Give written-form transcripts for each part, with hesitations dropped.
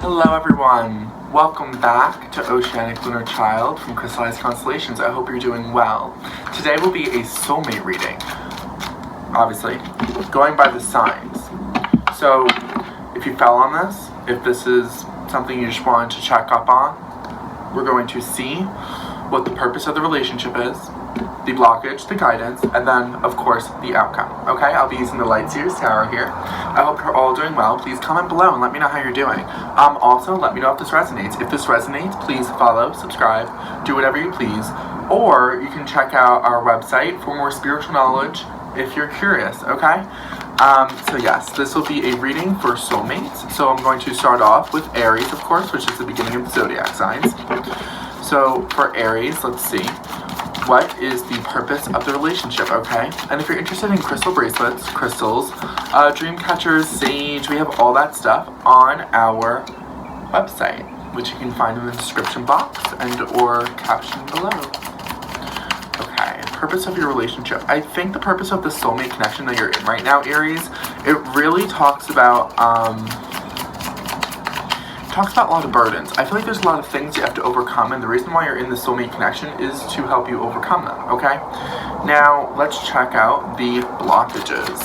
Hello everyone, welcome back to Oceanic Lunar Child from Crystallized Constellations. I hope you're doing well. Today will be a soulmate reading, obviously, going by the signs. So, if you fell on this, if this is something you just wanted to check up on, we're going to see what the purpose of the relationship is, the blockage, the guidance, and then, of course, the outcome. Okay, I'll be using the Light Series Tarot here. I hope you're all doing well. Please comment below and let me know how you're doing. Also, let me know if this resonates. If this resonates, please follow, subscribe, do whatever you please. Or you can check out our website for more spiritual knowledge if you're curious, okay? So yes, this will be a reading for soulmates. So I'm going to start off with Aries, of course, which is the beginning of the zodiac signs. So for Aries, let's see. What is the purpose of the relationship, okay? And if you're interested in crystal bracelets, crystals, dream catchers, sage, we have all that stuff on our website, which you can find in the description box and or caption below. Okay, purpose of your relationship. I think the purpose of the soulmate connection that you're in right now, Aries, it really talks about a lot of burdens. I feel like there's a lot of things you have to overcome, and the reason why you're in the soulmate connection is to help you overcome them, okay? Now, let's check out the blockages.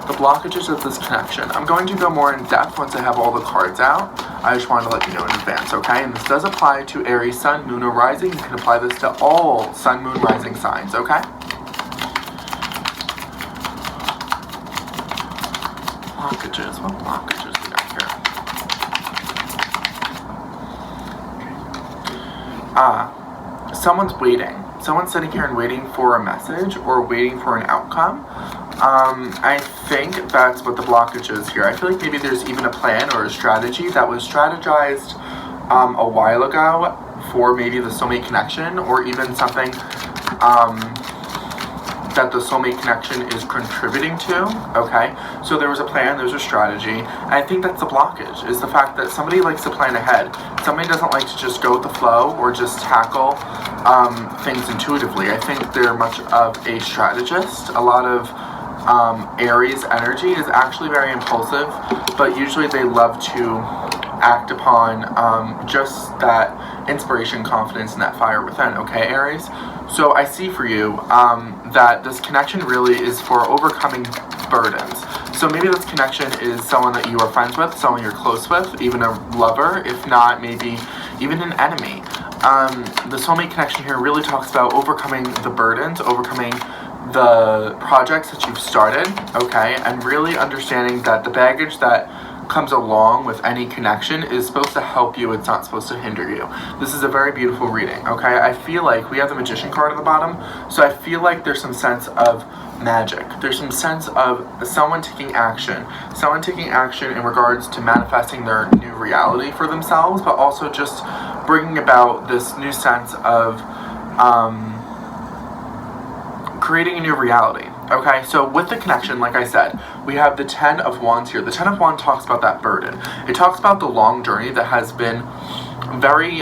The blockages of this connection. I'm going to go more in depth once I have all the cards out. I just wanted to let you know in advance, okay? And this does apply to Aries, Sun, Moon, or Rising. You can apply this to all Sun, Moon, Rising signs, okay? Blockages. What blockages we got here? Someone's waiting. Someone's sitting here and waiting for a message or waiting for an outcome. I think that's what the blockage is here. I feel like maybe there's even a plan or a strategy that was strategized a while ago for maybe the soulmate connection, or even something that the soulmate connection is contributing to, okay? So there was a plan, there's a strategy, and I think that's the blockage, is the fact that somebody likes to plan ahead. Somebody doesn't like to just go with the flow or just tackle things intuitively. I think they're much of a strategist. A lot of Aries energy is actually very impulsive, but usually they love to act upon just that inspiration, confidence, and that fire within, okay, Aries? So I see for you that this connection really is for overcoming burdens. So maybe this connection is someone that you are friends with, someone you're close with, even a lover, if not maybe even an enemy. The soulmate connection here really talks about overcoming the burdens, overcoming the projects that you've started, okay, and really understanding that the baggage that comes along with any connection is supposed to help you, it's not supposed to hinder you. This is a very beautiful reading, okay? I feel like we have the Magician card at the bottom, so I feel like there's some sense of magic. There's some sense of someone taking action in regards to manifesting their new reality for themselves, but also just bringing about this new sense of creating a new reality. Okay, so with the connection, like I said, we have the 10 of Wands here. The 10 of Wands talks about that burden. It talks about the long journey that has been very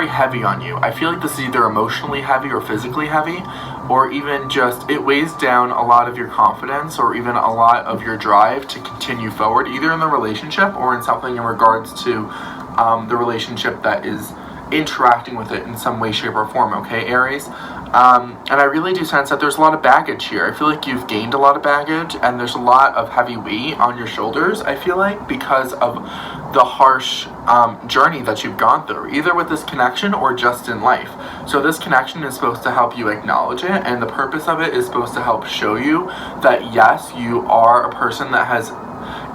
heavy on you. I feel like this is either emotionally heavy or physically heavy, or even just, it weighs down a lot of your confidence or even a lot of your drive to continue forward, either in the relationship or in something in regards to the relationship that is interacting with it in some way, shape, or form, okay, Aries? And I really do sense that there's a lot of baggage here. I feel like you've gained a lot of baggage, and there's a lot of heavy weight on your shoulders, I feel like, because of the harsh journey that you've gone through, either with this connection or just in life. So this connection is supposed to help you acknowledge it, and the purpose of it is supposed to help show you that, yes, you are a person that has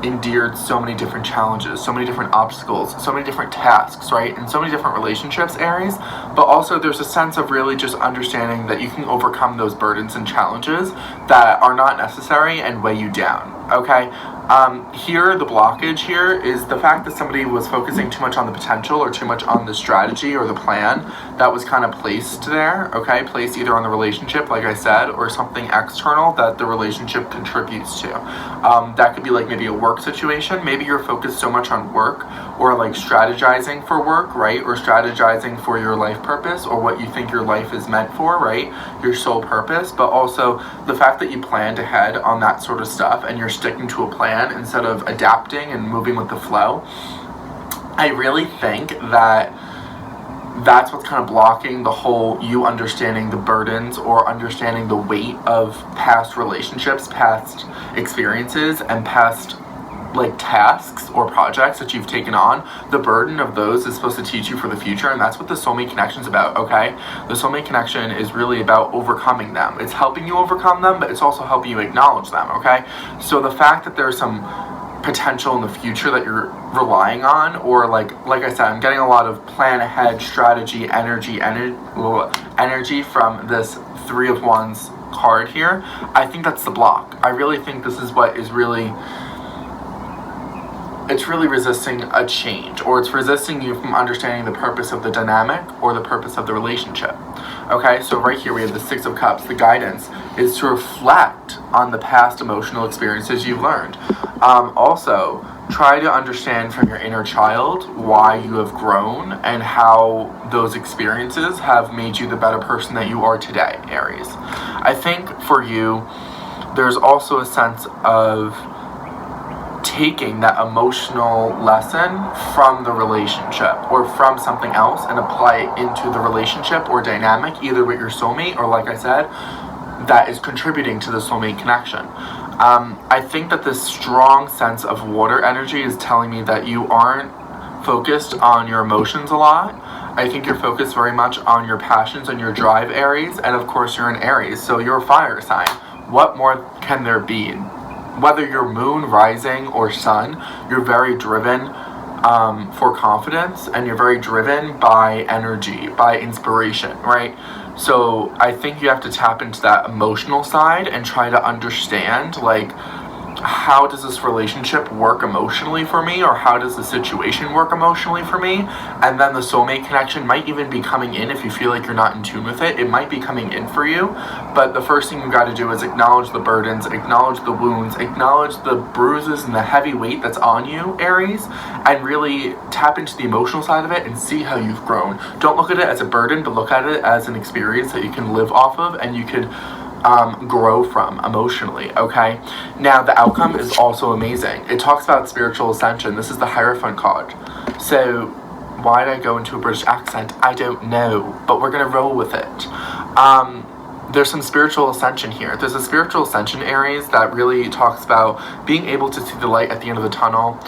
endured so many different challenges, so many different obstacles, so many different tasks, right? And so many different relationships, Aries. But also there's a sense of really just understanding that you can overcome those burdens and challenges that are not necessary and weigh you down, okay? Here, the blockage here is the fact that somebody was focusing too much on the potential or too much on the strategy or the plan that was kind of placed there, okay? Placed either on the relationship, like I said, or something external that the relationship contributes to. That could be like maybe a work situation. Maybe you're focused so much on work or like strategizing for work, right? Or strategizing for your life purpose or what you think your life is meant for, right? Your soul purpose, but also the fact that you planned ahead on that sort of stuff and you're sticking to a plan instead of adapting and moving with the flow. I really think that that's what's kind of blocking the whole you understanding the burdens or understanding the weight of past relationships, past experiences, and past like tasks or projects that you've taken on. The burden of those is supposed to teach you for the future, and that's what the Soulmate Connection is about, okay? The Soulmate Connection is really about overcoming them. It's helping you overcome them, but it's also helping you acknowledge them, okay? So the fact that there's some potential in the future that you're relying on, or like I said, I'm getting a lot of plan ahead, strategy, energy from this Three of Wands card here. I think that's the block. I really think this is what is really, it's really resisting a change, or it's resisting you from understanding the purpose of the dynamic or the purpose of the relationship. Okay, so right here we have the Six of Cups. The guidance is to reflect on the past emotional experiences you've learned. Also, try to understand from your inner child why you have grown and how those experiences have made you the better person that you are today, Aries. I think for you, there's also a sense of taking that emotional lesson from the relationship or from something else and apply it into the relationship or dynamic, either with your soulmate or, like I said, that is contributing to the Soulmate Connection. I think that this strong sense of water energy is telling me that you aren't focused on your emotions a lot. I think you're focused very much on your passions and your drive, Aries, and of course you're an Aries, so you're a fire sign. What more can there be? Whether you're moon, rising, or sun, you're very driven for confidence, and you're very driven by energy, by inspiration, right? So I think you have to tap into that emotional side and try to understand, like, how does this relationship work emotionally for me, or how does the situation work emotionally for me? And then the Soulmate Connection might even be coming in. If you feel like you're not in tune with it, it might be coming in for you. But the first thing you got to do is acknowledge the burdens, acknowledge the wounds, acknowledge the bruises and the heavy weight that's on you, Aries, and really tap into the emotional side of it and see how you've grown. Don't look at it as a burden, but look at it as an experience that you can live off of and you could grow from emotionally, okay? Now, the outcome is also amazing. It talks about spiritual ascension. This is the Hierophant card. So, why did I go into a British accent? I don't know, but we're going to roll with it. There's some spiritual ascension here. There's a spiritual ascension, Aries, that really talks about being able to see the light at the end of the tunnel.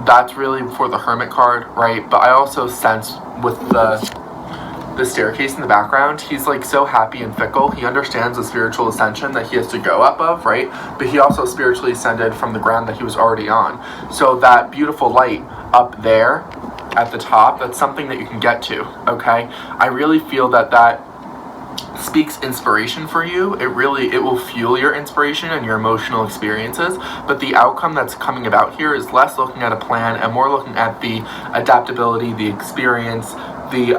That's really for the Hermit card, right? But I also sense with the staircase in the background, he's like so happy and fickle. He understands the spiritual ascension that he has to go up of, right? But he also spiritually ascended from the ground that he was already on. So that beautiful light up there at the top, that's something that you can get to, okay? I really feel that that speaks inspiration for you. It will fuel your inspiration and your emotional experiences, but the outcome that's coming about here is less looking at a plan and more looking at the adaptability, the experience, the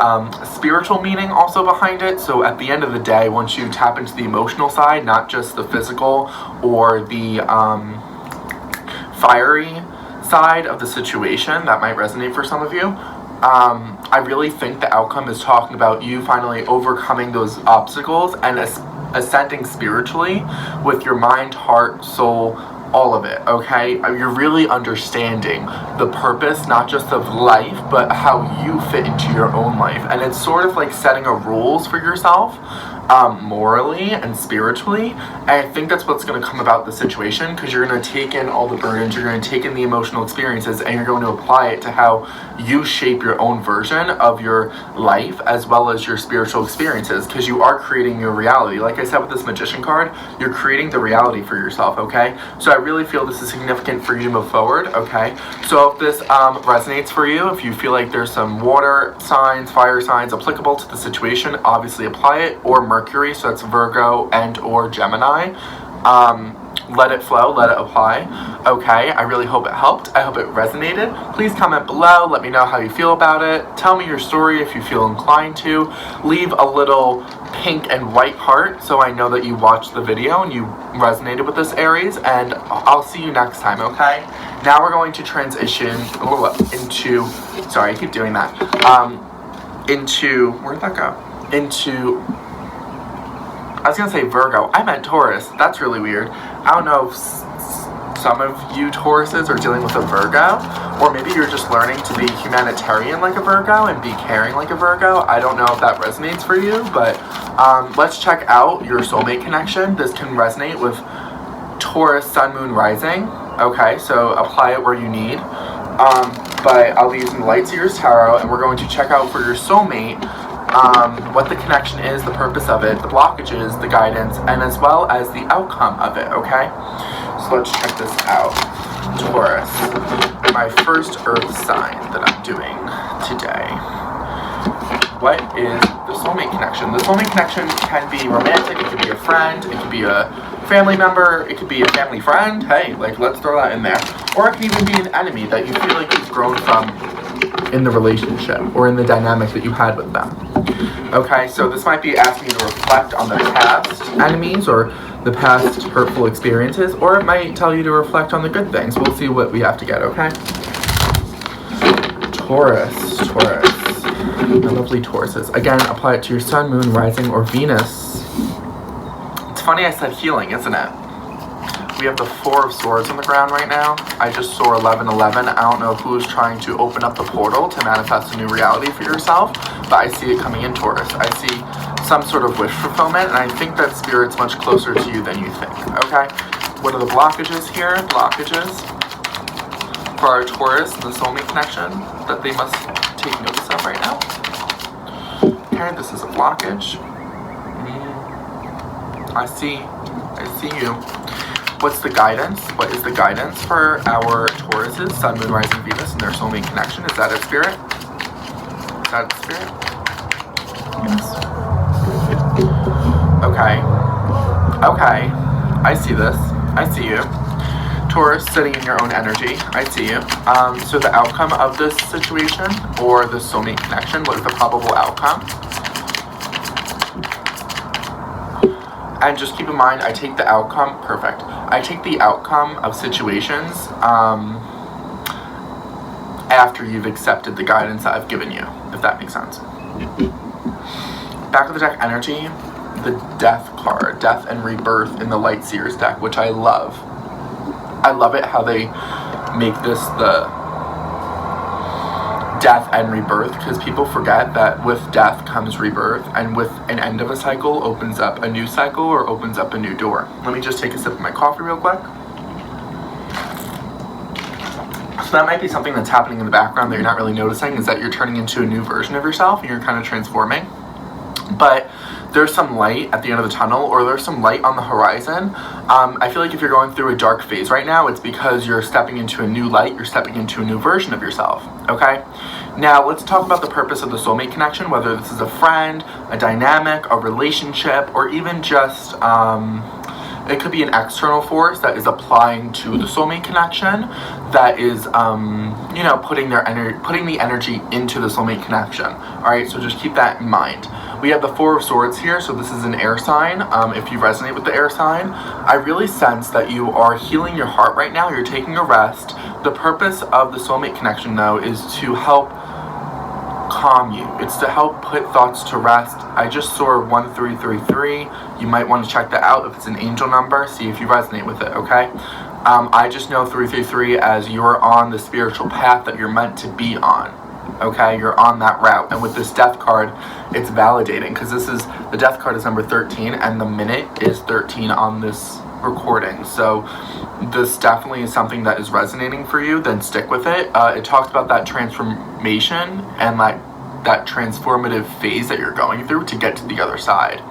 spiritual meaning also behind it. So at the end of the day, once you tap into the emotional side, not just the physical or the fiery side of the situation, that might resonate for some of you. I really think the outcome is talking about you finally overcoming those obstacles and ascending spiritually with your mind, heart, soul, all of it, okay? You're really understanding the purpose, not just of life, but how you fit into your own life. And it's sort of like setting a rules for yourself, morally and spiritually. And I think that's what's going to come about the situation, because you're going to take in all the burdens, you're going to take in the emotional experiences, and you're going to apply it to how you shape your own version of your life as well as your spiritual experiences, because you are creating your reality. Like I said with this Magician card, you're creating the reality for yourself, okay? So I really feel this is significant for you to move forward, okay? So if this resonates for you, if you feel like there's some water signs, fire signs applicable to the situation, obviously apply it, or Mercury, so that's Virgo and or Gemini. Let it flow, let it apply. Okay, I really hope it helped. I hope it resonated. Please comment below, let me know how you feel about it. Tell me your story if you feel inclined to. Leave a little pink and white heart so I know that you watched the video and you resonated with this, Aries, and I'll see you next time, okay? Now we're going to transition into, sorry, I keep doing that, where'd that go? I was gonna say Virgo. I meant Taurus. That's really weird. I don't know if some of you Tauruses are dealing with a Virgo, or maybe you're just learning to be humanitarian like a Virgo and be caring like a Virgo. I don't know if that resonates for you, but let's check out your soulmate connection. This can resonate with Taurus, Sun, Moon, Rising. Okay, so apply it where you need. But I'll be using the Light Seers Tarot, and we're going to check out for your soulmate what the connection is, the purpose of it, the blockages, the guidance, and as well as the outcome of it, okay? So let's check this out. Taurus, my first earth sign that I'm doing today. What is the soulmate connection? The soulmate connection can be romantic, it could be a friend, it could be a family member, it could be a family friend, hey, like let's throw that in there. Or it could even be an enemy that you feel like you've grown from in the relationship or in the dynamic that you had with them. Okay, so this might be asking you to reflect on the past enemies or the past hurtful experiences, or it might tell you to reflect on the good things. We'll see what we have to get, okay? Taurus. My lovely Tauruses. Again, apply it to your Sun, Moon, Rising, or Venus. It's funny I said healing, isn't it? We have the Four of Swords on the ground right now. I just saw 1111. I don't know who's trying to open up the portal to manifest a new reality for yourself, but I see it coming in Taurus. I see some sort of wish fulfillment, and I think that Spirit's much closer to you than you think, okay? What are the blockages here? Blockages for our Taurus and the soulmate connection that they must take notice of right now. Okay, this is a blockage. I see you. What's the guidance? What is the guidance for our Tauruses, Sun, Moon, Rising, Venus, and their soulmate connection? Is that a spirit? Is that a spirit? Yes. Okay. I see this. I see you. Taurus sitting in your own energy. I see you. So the outcome of this situation or the soulmate connection, what is the probable outcome? And just keep in mind, I take the outcome, perfect. I take the outcome of situations after you've accepted the guidance that I've given you, if that makes sense. Back of the deck energy, the Death card, Death and Rebirth in the Light Seers deck, which I love. I love it how they make this the death and rebirth, because people forget that with death comes rebirth, and with an end of a cycle opens up a new cycle or opens up a new door. Let me just take a sip of my coffee real quick. So that might be something that's happening in the background that you're not really noticing, is that you're turning into a new version of yourself and you're kind of transforming. But there's some light at the end of the tunnel, or there's some light on the horizon. I feel like if you're going through a dark phase right now, it's because you're stepping into a new light, you're stepping into a new version of yourself, okay? Now, let's talk about the purpose of the soulmate connection, whether this is a friend, a dynamic, a relationship, or even just, it could be an external force that is applying to the soulmate connection, that is, you know, putting the energy into the soulmate connection, all right? So just keep that in mind. We have the Four of Swords here, so this is an air sign. If you resonate with the air sign, I really sense that you are healing your heart right now. You're taking a rest. The purpose of the soulmate connection, though, is to help calm you. It's to help put thoughts to rest. I just saw 1333. You might want to check that out. If it's an angel number, see if you resonate with it, okay? I just know 333 as you're on the spiritual path that you're meant to be on. Okay, you're on that route. And with this Death card, it's validating, because the Death card is number 13 and the minute is 13 on this recording. So this definitely is something that is resonating for you. Then stick with it. It talks about that transformation and that transformative phase that you're going through to get to the other side.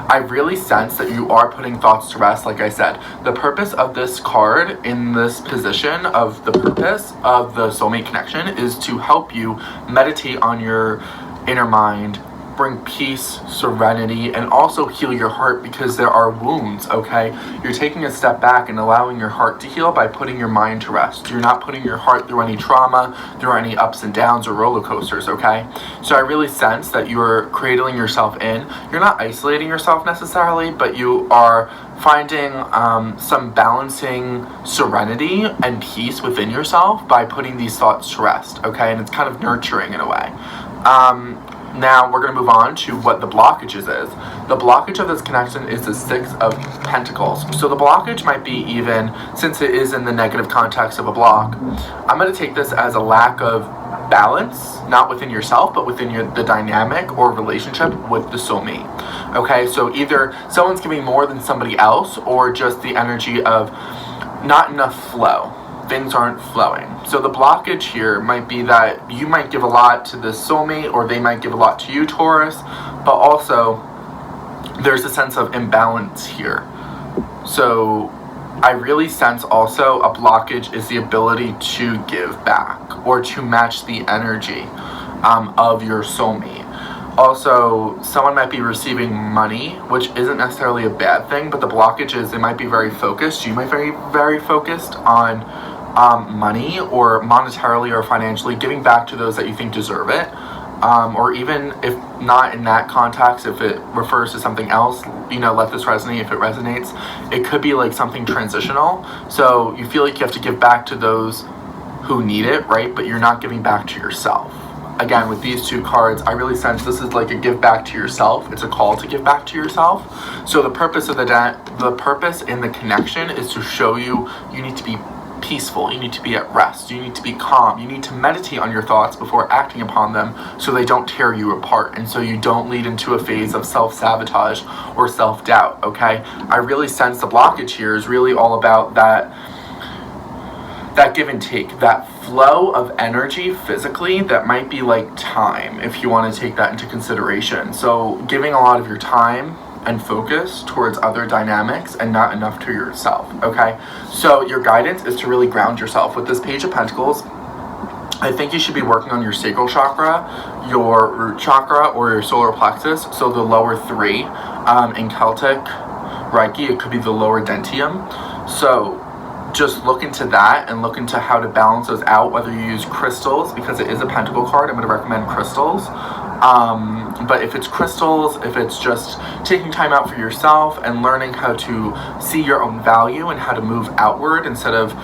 I really sense that you are putting thoughts to rest. Like I said, the purpose of this card in this position of the purpose of the soulmate connection is to help you meditate on your inner mind, bring peace, serenity, and also heal your heart, because there are wounds, okay? You're taking a step back and allowing your heart to heal by putting your mind to rest. You're not putting your heart through any trauma, through any ups and downs or roller coasters, okay? So I really sense that you're cradling yourself in. You're not isolating yourself necessarily, but you are finding some balancing serenity and peace within yourself by putting these thoughts to rest, okay? And it's kind of nurturing in a way. Now we're going to move on to what the blockages is. The blockage of this connection is the Six of Pentacles. So the blockage might be, even since it is in the negative context of a block, I'm going to take this as a lack of balance, not within yourself, but within the dynamic or relationship with the soulmate. Okay, so either someone's giving more than somebody else, or just the energy of not enough flow. Things aren't flowing. So the blockage here might be that you might give a lot to the soulmate, or they might give a lot to you, Taurus, but also there's a sense of imbalance here. So I really sense also a blockage is the ability to give back or to match the energy of your soulmate. Also, someone might be receiving money, which isn't necessarily a bad thing, but the blockage is they might be very focused. You might be very focused on money, or monetarily or financially giving back to those that you think deserve it. Or even if not in that context, if it refers to something else, you know, let this resonate if it resonates. It could be like something transitional. So you feel like you have to give back to those who need it, right? But you're not giving back to yourself. Again, with these two cards, I really sense this is like a give back to yourself. It's a call to give back to yourself. So the purpose of the purpose in the connection is to show you need to be peaceful, you need to be at rest, you need to be calm, you need to meditate on your thoughts before acting upon them so they don't tear you apart, and so you don't lead into a phase of self-sabotage or self-doubt. Okay, I really sense the blockage here is really all about that give and take, that flow of energy physically that might be like time, if you want to take that into consideration. So giving a lot of your time and focus towards other dynamics and not enough to yourself. Okay, so your guidance is to really ground yourself. With this Page of Pentacles, I think you should be working on your sacral chakra, your root chakra, or your solar plexus. So the lower three. In Celtic Reiki, it could be the lower dentium. So just look into that and look into how to balance those out, whether you use crystals, because it is a pentacle card. I'm going to recommend crystals. But if it's crystals, if it's just taking time out for yourself and learning how to see your own value and how to move outward instead of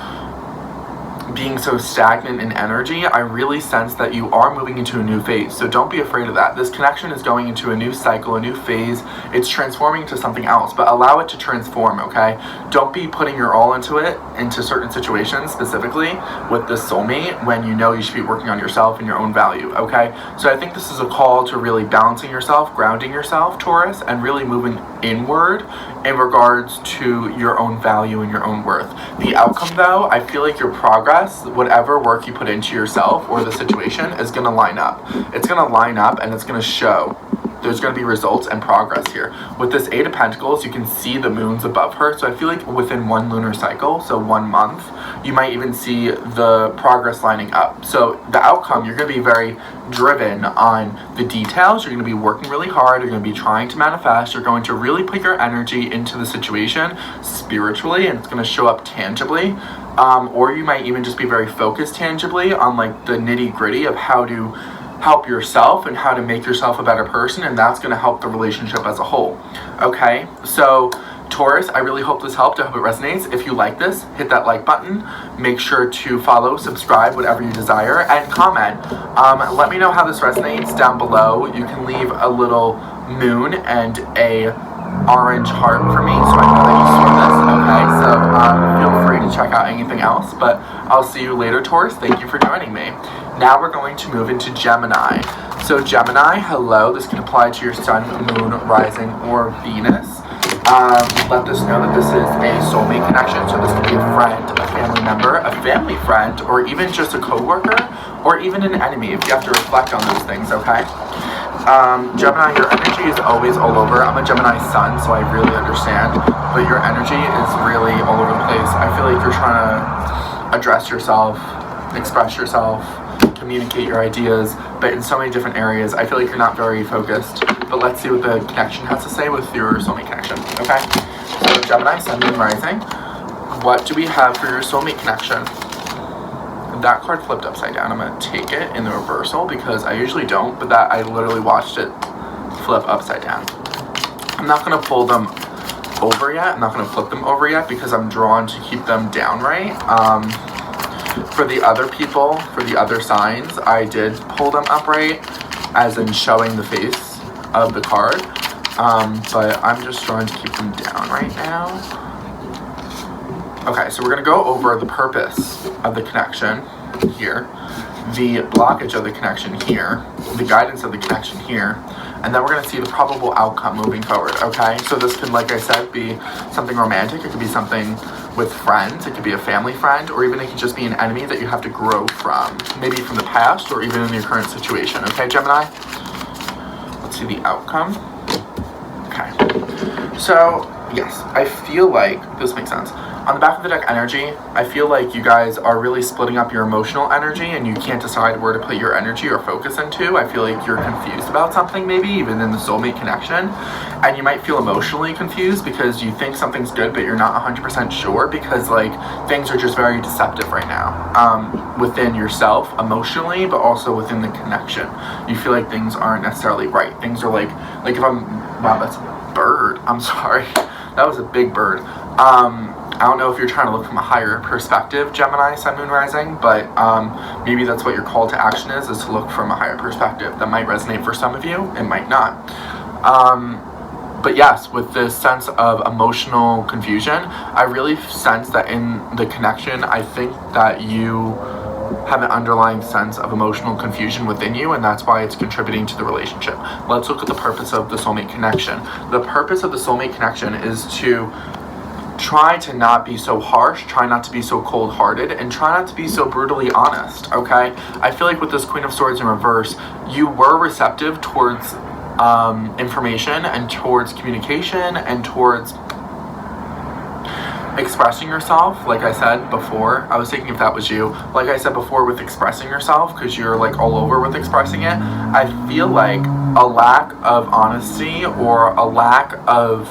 being so stagnant in energy, I really sense that you are moving into a new phase. So don't be afraid of that. This connection is going into a new cycle, a new phase. It's transforming to something else, but allow it to transform, okay? Don't be putting your all into it, into certain situations, specifically with this soulmate, when you know you should be working on yourself and your own value, okay? So I think this is a call to really balancing yourself, grounding yourself, Taurus, and really moving inward in regards to your own value and your own worth. The outcome, though, I feel like your progress, whatever work you put into yourself or the situation, is going to line up. It's going to line up and it's going to show. There's going to be results and progress here. With this Eight of Pentacles, you can see the moons above her. So I feel like within one lunar cycle, so 1 month, you might even see the progress lining up. So the outcome, you're going to be very driven on the details. You're going to be working really hard. You're going to be trying to manifest. You're going to really put your energy into the situation spiritually, and it's going to show up tangibly. Or you might even just be very focused tangibly on like the nitty gritty of how to help yourself and how to make yourself a better person, and that's going to help the relationship as a whole. Okay, so Taurus, I really hope this helped. I hope it resonates. If you like this, hit that like button. Make sure to follow, subscribe, whatever you desire, and comment. Let me know how this resonates down below. You can leave a little moon and a orange heart for me, so I know that you saw this. Okay, so feel free to check out anything else, but I'll see you later, Taurus. Thank you for joining me. Now we're going to move into Gemini. So Gemini, hello. This can apply to your sun, moon, rising, or Venus. Let this know that this is a soulmate connection. So this could be a friend, a family member, a family friend, or even just a coworker, or even an enemy, if you have to reflect on those things, okay? Gemini, your energy is always all over. I'm a Gemini sun, so I really understand, but your energy is really all over the place. I feel like you're trying to address yourself, express yourself, communicate your ideas, but in so many different areas. I feel like you're not very focused, but let's see what the connection has to say with your soulmate connection, okay? So Gemini, sun, moon, rising. What do we have for your soulmate connection? That card flipped upside down. I'm going to take it in the reversal because I usually don't, but that I literally watched it flip upside down. I'm not going to pull them over yet. I'm not going to flip them over yet because I'm drawn to keep them down right. For the other people, for the other signs, I did pull them upright. as in showing the face of the card. But I'm just trying to keep them down right now. Okay, so we're going to go over the purpose of the connection here, the blockage of the connection here, the guidance of the connection here, and then we're going to see the probable outcome moving forward, okay? So this can, like I said, be something romantic. It could be something with friends. It could be a family friend, or even it could just be an enemy that you have to grow from, maybe from the past or even in your current situation, okay, Gemini? Let's see the outcome. Okay. So, yes, I feel like this makes sense. On the back of the deck energy, I feel like you guys are really splitting up your emotional energy and you can't decide where to put your energy or focus into. I feel like you're confused about something, maybe even in the soulmate connection. And you might feel emotionally confused because you think something's good, but you're not 100% sure because like things are just very deceptive right now. Within yourself, emotionally, but also within the connection. You feel like things aren't necessarily right. Things are like if wow, that's a bird. I'm sorry. That was a big bird. I don't know if you're trying to look from a higher perspective, Gemini, Sun, Moon, Rising, but maybe that's what your call to action is to look from a higher perspective. That might resonate for some of you, it might not. But yes, with this sense of emotional confusion, I really sense that in the connection, I think that you have an underlying sense of emotional confusion within you, and that's why it's contributing to the relationship. Let's look at the purpose of the soulmate connection. The purpose of the soulmate connection is to try to not be so harsh, try not to be so cold-hearted, and try not to be so brutally honest, okay? I feel like with this Queen of Swords in reverse, you were receptive towards information and towards communication and towards expressing yourself. Like I said before, I was thinking if that was you, like I said before with expressing yourself, because you're like all over with expressing it, I feel like a lack of honesty or a lack of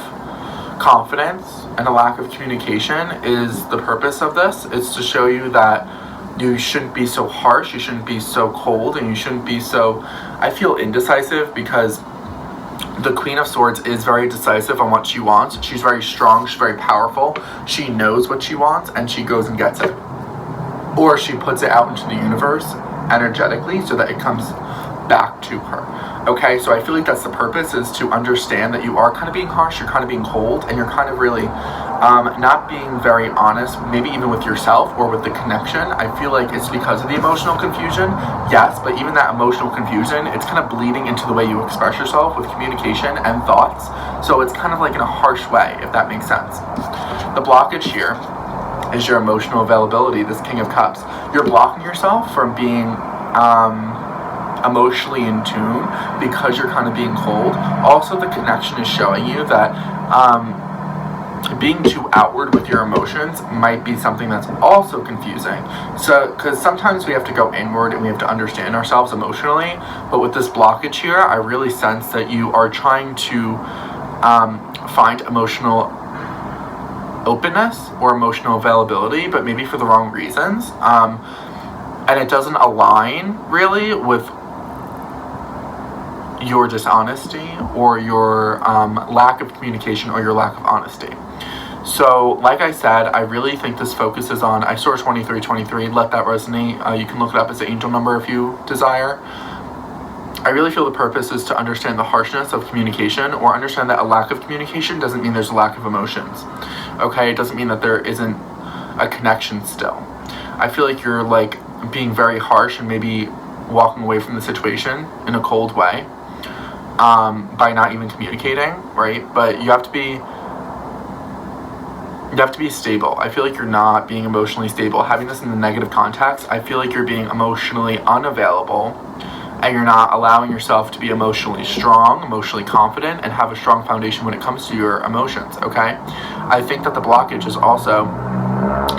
confidence and a lack of communication is the purpose of this. It's to show you that you shouldn't be so harsh, you shouldn't be so cold, and you shouldn't be so, I feel indecisive, because the Queen of Swords is very decisive on what she wants. She's very strong, she's very powerful, she knows what she wants, and she goes and gets it. Or she puts it out into the universe energetically so that it comes back to her. Okay, so I feel like that's the purpose, is to understand that you are kind of being harsh, you're kind of being cold, and you're kind of really not being very honest, maybe even with yourself or with the connection. I feel like it's because of the emotional confusion, yes, but even that emotional confusion, it's kind of bleeding into the way you express yourself with communication and thoughts. So it's kind of like in a harsh way, if that makes sense. The blockage here is your emotional availability, this King of Cups. You're blocking yourself from being emotionally in tune because you're kind of being cold. Also, the connection is showing you that being too outward with your emotions might be something that's also confusing. So, because sometimes we have to go inward and we have to understand ourselves emotionally, but with this blockage here, I really sense that you are trying to find emotional openness or emotional availability, but maybe for the wrong reasons. And it doesn't align really with your dishonesty or your lack of communication or your lack of honesty. So, like I said, I really think this focuses on, I saw 2323, let that resonate. You can look it up as an angel number if you desire. I really feel the purpose is to understand the harshness of communication, or understand that a lack of communication doesn't mean there's a lack of emotions. Okay, it doesn't mean that there isn't a connection still. I feel like you're like being very harsh and maybe walking away from the situation in a cold way by not even communicating, right? But you have to be stable. I feel like you're not being emotionally stable. Having this in the negative context, I feel like you're being emotionally unavailable, and you're not allowing yourself to be emotionally strong, emotionally confident, and have a strong foundation when it comes to your emotions, okay? I think that the blockage is also,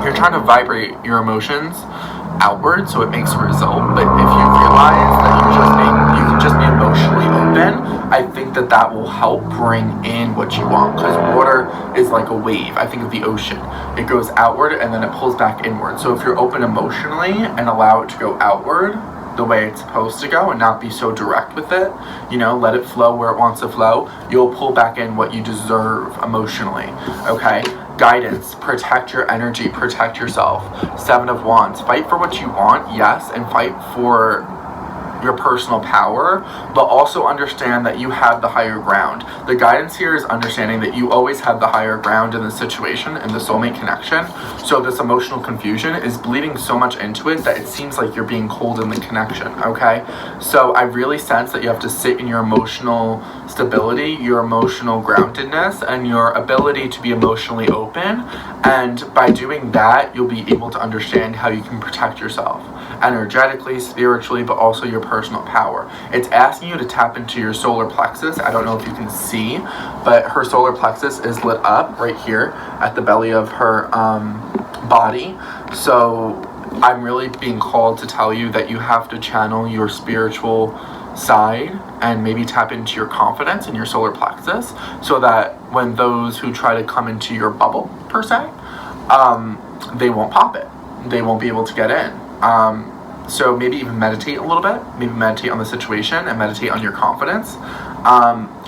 you're trying to vibrate your emotions outward so it makes a result, but if you realize that you can just be emotionally open, I think that that will help bring in what you want, because water is like a wave. I think of the ocean. It goes outward and then it pulls back inward. So if you're open emotionally and allow it to go outward the way it's supposed to go and not be so direct with it, you know, let it flow where it wants to flow, you'll pull back in what you deserve emotionally, okay? Guidance, protect your energy, protect yourself. 7 of Wands, fight for what you want, yes, and fight for your personal power, but also understand that you have the higher ground. The guidance here is understanding that you always have the higher ground in the situation, in the soulmate connection. So this emotional confusion is bleeding so much into it that it seems like you're being cold in the connection, okay? So I really sense that you have to sit in your emotional stability, your emotional groundedness, and your ability to be emotionally open. And by doing that, you'll be able to understand how you can protect yourself energetically, spiritually, but also your personal power. It's asking you to tap into your solar plexus. I don't know if you can see, but her solar plexus is lit up right here at the belly of her body. So I'm really being called to tell you that you have to channel your spiritual side and maybe tap into your confidence in your solar plexus, so that when those who try to come into your bubble, per se, they won't pop it. They won't be able to get in. So maybe even meditate a little bit, maybe meditate on the situation and meditate on your confidence.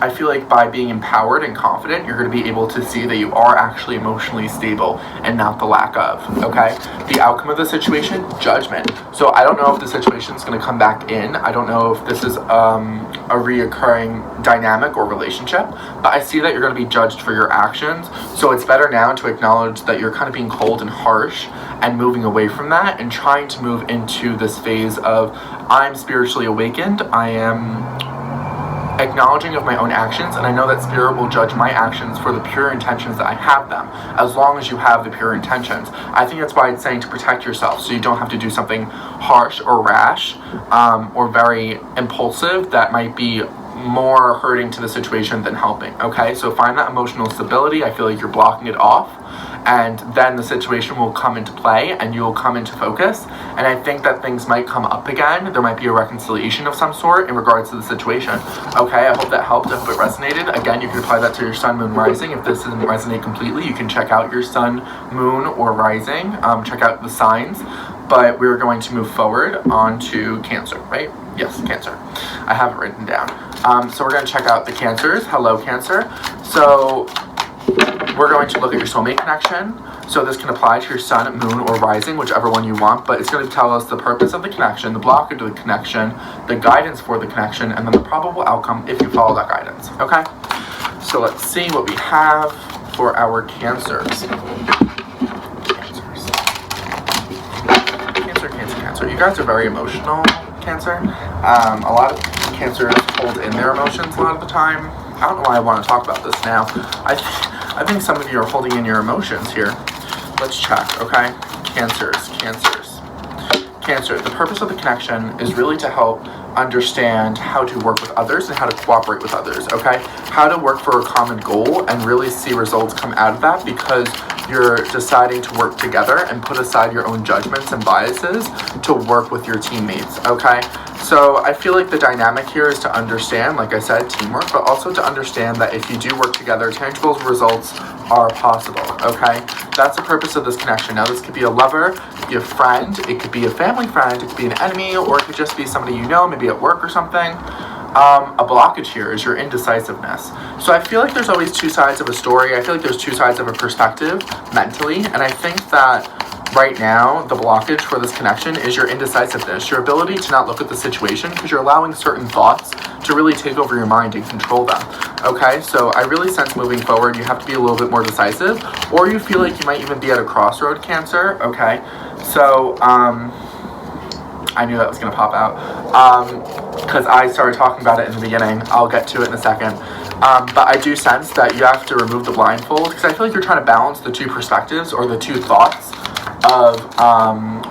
I feel like by being empowered and confident, you're going to be able to see that you are actually emotionally stable and not the lack of, okay? The outcome of the situation, judgment. So I don't know if the situation is going to come back in. I don't know if this is a reoccurring dynamic or relationship, but I see that you're going to be judged for your actions. So it's better now to acknowledge that you're kind of being cold and harsh and moving away from that and trying to move into this phase of, I'm spiritually awakened, I am acknowledging of my own actions, and I know that Spirit will judge my actions for the pure intentions that I have them, as long as you have the pure intentions. I think that's why it's saying to protect yourself, so you don't have to do something harsh or rash, or very impulsive that might be more hurting to the situation than helping, okay? So find that emotional stability. I feel like you're blocking it off, and then the situation will come into play and you'll come into focus. And I think that things might come up again. There might be a reconciliation of some sort in regards to the situation. Okay, I hope that helped. I hope it resonated. Again, you can apply that to your sun, moon, rising. If this didn't resonate completely, you can check out your sun, moon, or rising. Check out the signs. But we're going to move forward on to Cancer, right? Yes, Cancer. I have it written down. So we're going to check out the Cancers. Hello, Cancer. So we're going to look at your soulmate connection. So this can apply to your sun, moon, or rising, whichever one you want, but it's going to tell us the purpose of the connection, the blockage of the connection, the guidance for the connection, and then the probable outcome if you follow that guidance, okay? So let's see what we have for our Cancers. Cancer. You guys are very emotional, Cancer. A lot of Cancers hold in their emotions a lot of the time. I don't know why I want to talk about this now. I think some of you are holding in your emotions here. Let's check, okay? Cancers. Cancer, the purpose of the connection is really to help understand how to work with others and how to cooperate with others, okay? How to work for a common goal and really see results come out of that, because you're deciding to work together and put aside your own judgments and biases to work with your teammates, okay? So I feel like the dynamic here is to understand, like I said, teamwork, but also to understand that if you do work together, tangible results are possible, okay? That's the purpose of this connection. Now, this could be a lover, it could be a friend, it could be a family friend, it could be an enemy, or it could just be somebody you know, maybe at work or something. A blockage here is your indecisiveness. So I feel like there's always two sides of a story. I feel like there's two sides of a perspective mentally, and I think that right now, the blockage for this connection is your indecisiveness, your ability to not look at the situation because you're allowing certain thoughts to really take over your mind and control them, okay? So I really sense moving forward, you have to be a little bit more decisive, or you feel like you might even be at a crossroad, Cancer, okay? So, I knew that was going to pop out, because I started talking about it in the beginning. I'll get to it in a second. But I do sense that you have to remove the blindfold, because I feel like you're trying to balance the two perspectives or the two thoughts of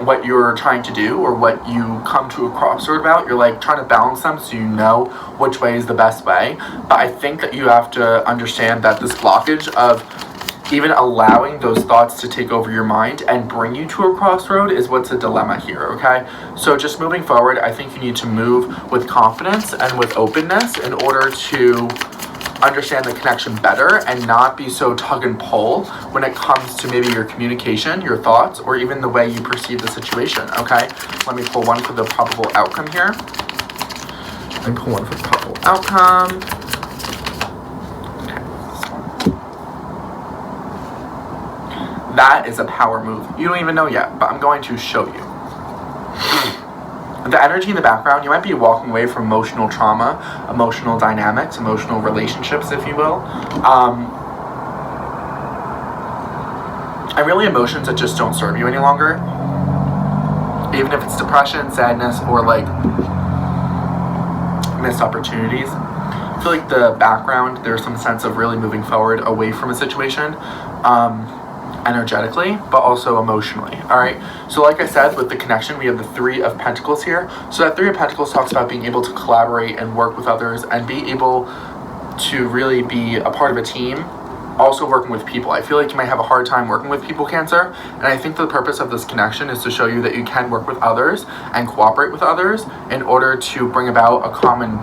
what you're trying to do or what you come to a crossroad about. You're like trying to balance them so you know which way is the best way. But I think that you have to understand that this blockage of even allowing those thoughts to take over your mind and bring you to a crossroad is what's a dilemma here, okay? So just moving forward, I think you need to move with confidence and with openness in order to understand the connection better and not be so tug and pull when it comes to maybe your communication, your thoughts, or even the way you perceive the situation, okay? Let me pull one for the probable outcome here. Let me pull one for the probable outcome. That is a power move. You don't even know yet, but I'm going to show you. the energy in the background, you might be walking away from emotional trauma, emotional dynamics, emotional relationships, if you will. And really emotions that just don't serve you any longer. Even if it's depression, sadness, or like missed opportunities. I feel like the background, there's some sense of really moving forward away from a situation, energetically, but also emotionally. All right. So like I said, with the connection, we have the Three of Pentacles here. So that Three of Pentacles talks about being able to collaborate and work with others and be able to really be a part of a team. Also working with people. I feel like you might have a hard time working with people, Cancer, and I think the purpose of this connection is to show you that you can work with others and cooperate with others in order to bring about a common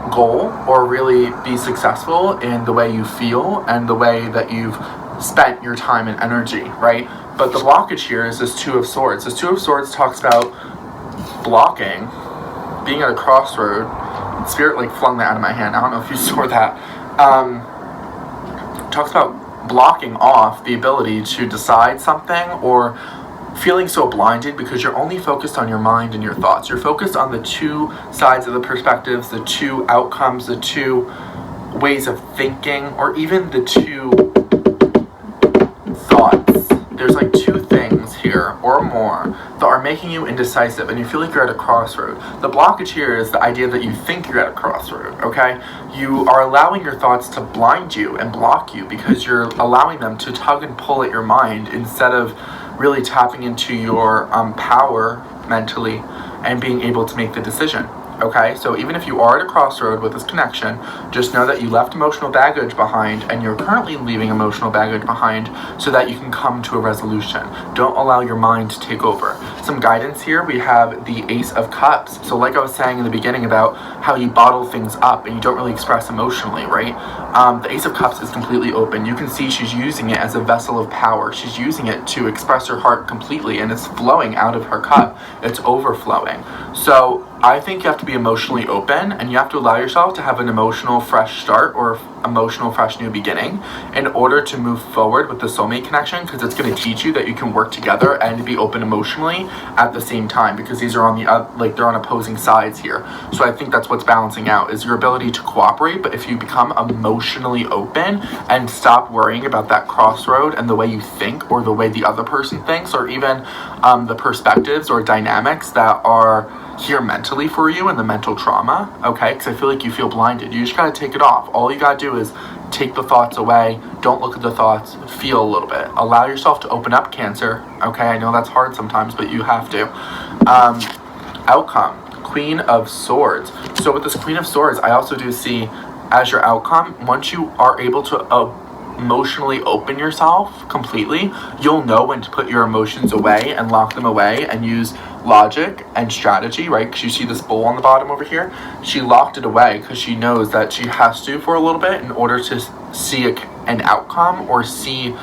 goal, or really be successful in the way you feel and the way that you've spent your time and energy, right? But the blockage here is this Two of Swords. This Two of Swords talks about blocking, being at a crossroad. Spirit like flung that out of my hand. I don't know if you saw that. Talks about blocking off the ability to decide something, or feeling so blinded because you're only focused on your mind and your thoughts. You're focused on the two sides of the perspectives, the two outcomes, the two ways of thinking, or even the two thoughts. There's like two things here or more that are making you indecisive, and you feel like you're at a crossroad. The blockage here is the idea that you think you're at a crossroad, okay? You are allowing your thoughts to blind you and block you because you're allowing them to tug and pull at your mind instead of really tapping into your power mentally and being able to make the decision. Okay, so even if you are at a crossroad with this connection, just know that you left emotional baggage behind, and you're currently leaving emotional baggage behind so that you can come to a resolution. Don't allow your mind to take over. Some guidance here, we have the Ace of Cups. So like I was saying in the beginning about how you bottle things up and you don't really express emotionally, right? The Ace of Cups is completely open. You can see she's using it as a vessel of power. She's using it to express her heart completely, and it's flowing out of her cup. It's overflowing. So I think you have to be emotionally open, and you have to allow yourself to have an emotional fresh start or emotional fresh new beginning in order to move forward with the soulmate connection, because it's going to teach you that you can work together and be open emotionally at the same time, because these are on the they're on opposing sides here. So I think that's what's balancing out is your ability to cooperate, but if you become emotionally open and stop worrying about that crossroad and the way you think or the way the other person thinks, or even the perspectives or dynamics that are here mentally for you and the mental trauma, okay? Because I feel like you feel blinded. You just got to take it off. All you got to do is take the thoughts away. Don't look at the thoughts. Feel a little bit. Allow yourself to open up, Cancer, okay? I know that's hard sometimes, but you have to. Outcome, Queen of Swords. So with this Queen of Swords, I also do see as your outcome, once you are able to emotionally open yourself completely, you'll know when to put your emotions away and lock them away and use logic and strategy, right? Because you see this bowl on the bottom over here. She locked it away because she knows that she has to for a little bit in order to see an outcome or see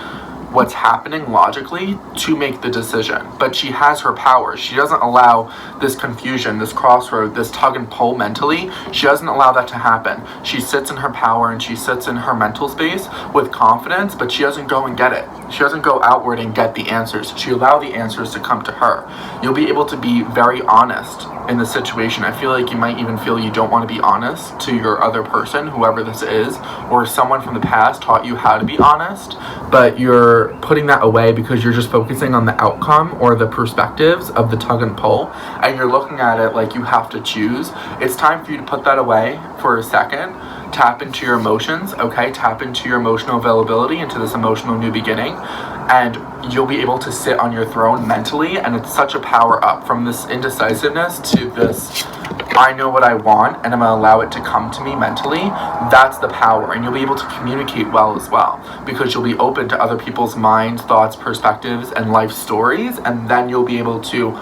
what's happening logically to make the decision. But she has her power. She doesn't allow this confusion, this crossroad, this tug and pull mentally. She doesn't allow that to happen. She sits in her power and she sits in her mental space with confidence, but she doesn't go and get it. She doesn't go outward and get the answers. She allows the answers to come to her. You'll be able to be very honest in the situation. I feel like you might even feel you don't want to be honest to your other person, whoever this is, or someone from the past taught you how to be honest, but you're putting that away because you're just focusing on the outcome or the perspectives of the tug and pull, and you're looking at it like you have to choose. It's time for you to put that away for a second. Tap into your emotions, okay? Tap into your emotional availability, into this emotional new beginning, and you'll be able to sit on your throne mentally, and it's such a power up from this indecisiveness to this I know what I want and I'm gonna allow it to come to me mentally. That's the power, and you'll be able to communicate well as well because you'll be open to other people's minds, thoughts, perspectives, and life stories, and then you'll be able to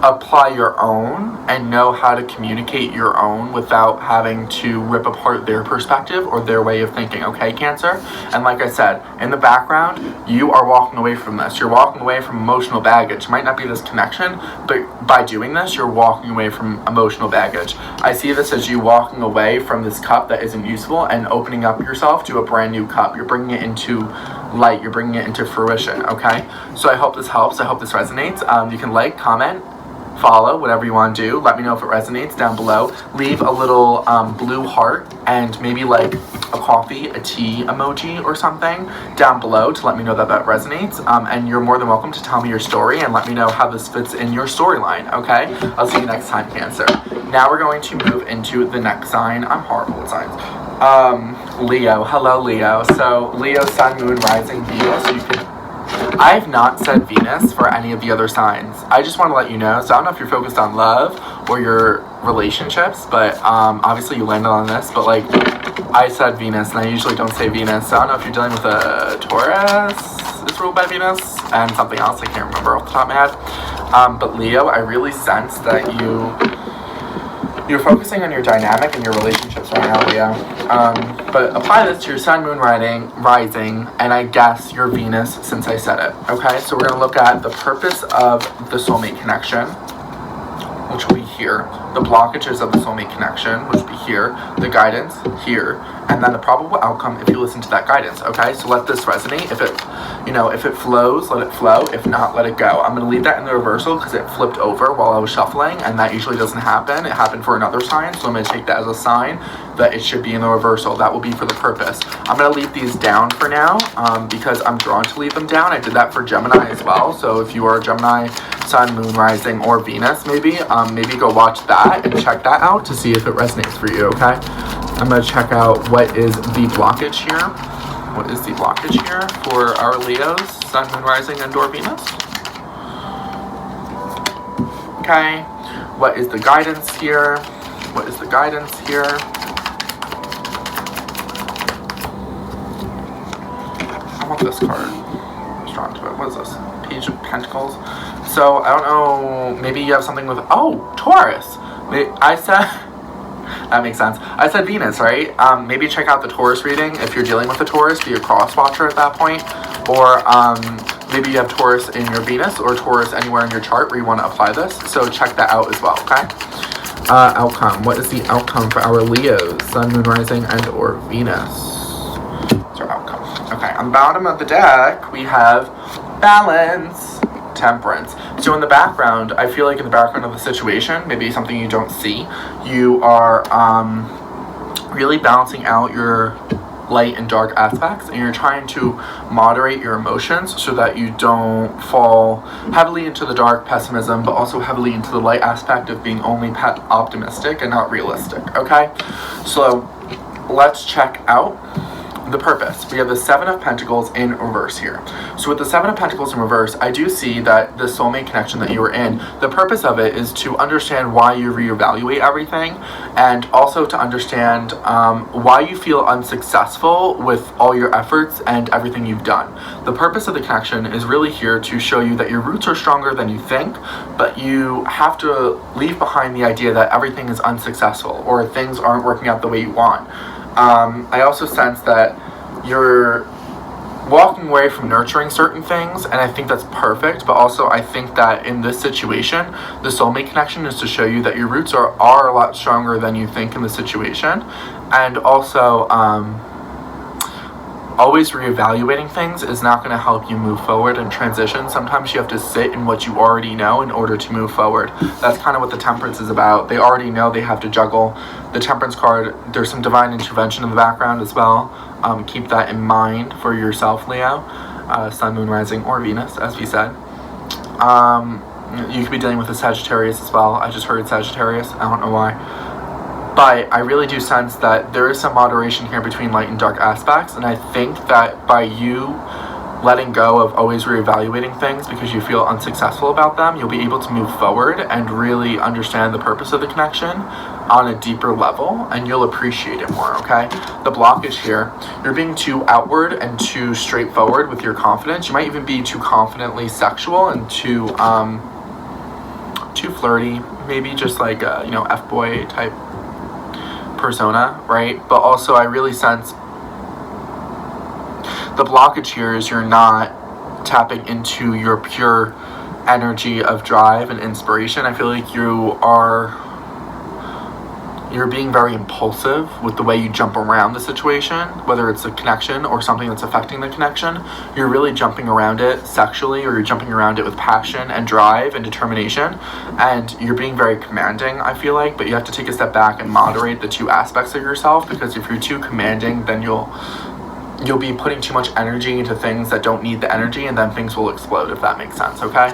apply your own and know how to communicate your own without having to rip apart their perspective or their way of thinking, okay, Cancer? And like I said, in the background, you are walking away from this. You're walking away from emotional baggage. It might not be this connection, but by doing this, you're walking away from emotional baggage. I see this as you walking away from this cup that isn't useful and opening up yourself to a brand new cup. You're bringing it into light. You're bringing it into fruition, okay? So I hope this helps. I hope this resonates. You can like, comment, follow, whatever you want to do. Let me know if it resonates down below. Leave a little blue heart and maybe like a coffee, a tea emoji or something down below to let me know that that resonates. And you're more than welcome to tell me your story and let me know how this fits in your storyline, okay? I'll see you next time, Cancer. Now we're going to move into the next sign. I'm horrible with signs. Leo. Hello, Leo. So Leo, Sun, Moon, Rising, Venus. You can. I've not said Venus for any of the other signs. I just want to let you know. So I don't know if you're focused on love or your relationships, but obviously you landed on this. But like, I said Venus, and I usually don't say Venus. So I don't know if you're dealing with a Taurus is ruled by Venus and something else. I can't remember off the top of my head. But Leo, I really sense that you're focusing on your dynamic and your relationships right now, Leo. But apply this to your Sun, Moon, Rising, and I guess your Venus since I said it. Okay, so we're going to look at the purpose of the Soulmate Connection, which will be here. The blockages of the Soulmate Connection, which will be here. The guidance, here. And then the probable outcome if you listen to that guidance, okay? So let this resonate. If it flows, let it flow. If not, let it go. I'm going to leave that in the reversal because it flipped over while I was shuffling, and that usually doesn't happen. It happened for another sign, so I'm going to take that as a sign that it should be in the reversal. That will be for the purpose. I'm going to leave these down for now because I'm drawn to leave them down. I did that for Gemini as well. So if you are a Gemini, Sun, Moon, Rising, or Venus, maybe go watch that and check that out to see if it resonates for you, okay? I'm going to check out what is the blockage here. What is the blockage here for our Leos, Sun, Moon, Rising, and or Venus? Okay. What is the guidance here? What is the guidance here? I want this card. I'm drawn to it. What is this? Page of Pentacles. So, I don't know. Maybe you have something with... Oh, Taurus. I said... That makes sense. I said Venus, right? Maybe check out the Taurus reading if you're dealing with a Taurus. Be a cross watcher at that point. Or maybe you have Taurus in your Venus or Taurus anywhere in your chart where you want to apply this. So check that out as well, okay? Outcome. What is the outcome for our Leos? Sun, Moon, Rising, and or Venus. That's our outcome. Okay, on the bottom of the deck, we have Balance. Temperance. So in the background, I feel like in the background of the situation, maybe something you don't see, you are really balancing out your light and dark aspects, and you're trying to moderate your emotions so that you don't fall heavily into the dark pessimism, but also heavily into the light aspect of being only optimistic and not realistic, okay? So let's check out the purpose. We have the Seven of Pentacles in reverse here. So with the Seven of Pentacles in reverse, I do see that the Soulmate Connection that you were in, the purpose of it is to understand why you reevaluate everything, and also to understand why you feel unsuccessful with all your efforts and everything you've done. The purpose of the connection is really here to show you that your roots are stronger than you think, but you have to leave behind the idea that everything is unsuccessful or things aren't working out the way you want. I also sense that you're walking away from nurturing certain things, and I think that's perfect, but also I think that in this situation, the Soulmate Connection is to show you that your roots are a lot stronger than you think in the situation, and also always reevaluating things is not going to help you move forward and transition. Sometimes you have to sit in what you already know in order to move forward. That's kind of what the Temperance is about. They already know they have to juggle. The Temperance card, there's some divine intervention in the background as well. Keep that in mind for yourself, Leo. Sun, Moon, Rising, or Venus, as we said. You could be dealing with a Sagittarius as well. I just heard Sagittarius. I don't know why. But I really do sense that there is some moderation here between light and dark aspects, and I think that by you letting go of always reevaluating things because you feel unsuccessful about them, you'll be able to move forward and really understand the purpose of the connection on a deeper level, and you'll appreciate it more, okay? The blockage here, you're being too outward and too straightforward with your confidence. You might even be too confidently sexual and too flirty, maybe just like a, F-boy type persona, right? But also I really sense the blockage here is you're not tapping into your pure energy of drive and inspiration. I feel like you are you're being very impulsive with the way you jump around the situation, whether it's a connection or something that's affecting the connection. You're really jumping around it sexually, or you're jumping around it with passion and drive and determination, and you're being very commanding, I feel like, but you have to take a step back and moderate the two aspects of yourself, because if you're too commanding, then you'll be putting too much energy into things that don't need the energy, and then things will explode, if that makes sense, okay?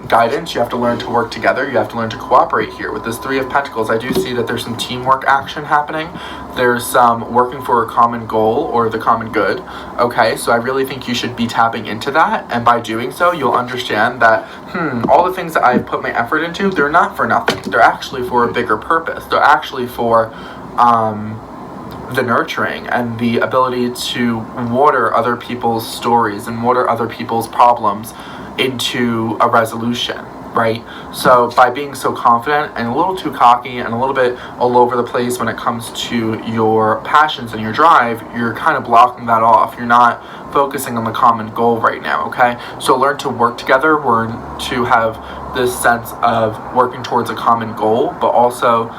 Guidance, you have to learn to work together. You have to learn to cooperate here. With this Three of Pentacles, I do see that there's some teamwork action happening. There's some working for a common goal or the common good, okay? So I really think you should be tapping into that, and by doing so, you'll understand that, all the things that I've put my effort into, they're not for nothing. They're actually for a bigger purpose. They're actually for, the nurturing and the ability to water other people's stories and water other people's problems into a resolution, right? So by being so confident and a little too cocky and a little bit all over the place when it comes to your passions and your drive, you're kind of blocking that off. You're not focusing on the common goal right now, okay? So learn to work together, learn to have this sense of working towards a common goal, but also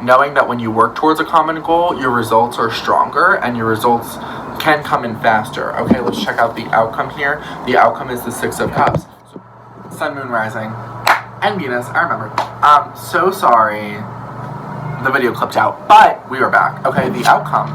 knowing that when you work towards a common goal, your results are stronger and your results can come in faster. Okay, let's check out the outcome here. The outcome is the Six of Cups. Sun, Moon, Rising, and Venus, I remember. So sorry the video clipped out, but we are back. Okay, the outcome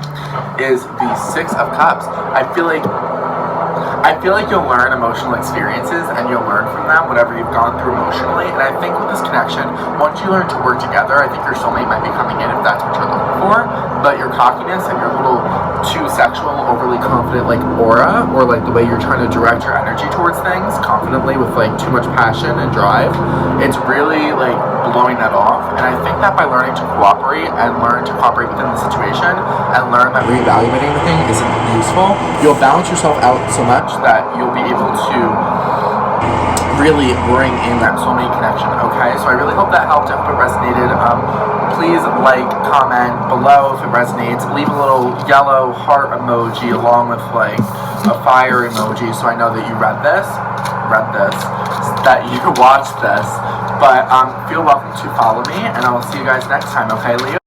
is the Six of Cups. I feel like you'll learn emotional experiences and you'll learn from them, whatever you've gone through emotionally. And I think with this connection, once you learn to work together, I think your soulmate might be coming in if that's what you're looking for. But your cockiness and your little too sexual, overly confident like aura, or like the way you're trying to direct your energy towards things confidently with like too much passion and drive, it's really like blowing that off. And I think that by learning to cooperate and learn to cooperate within the situation and learn that reevaluating the thing isn't useful, you'll balance yourself out so much that you'll be able to really bring in that soulmate connection, okay? So I really hope that helped. I hope it resonated. Please like, comment below if it resonates. Leave a little yellow heart emoji along with like a fire emoji so I know that you read this, that you watched this. But feel welcome to follow me, and I will see you guys next time, okay, Leo?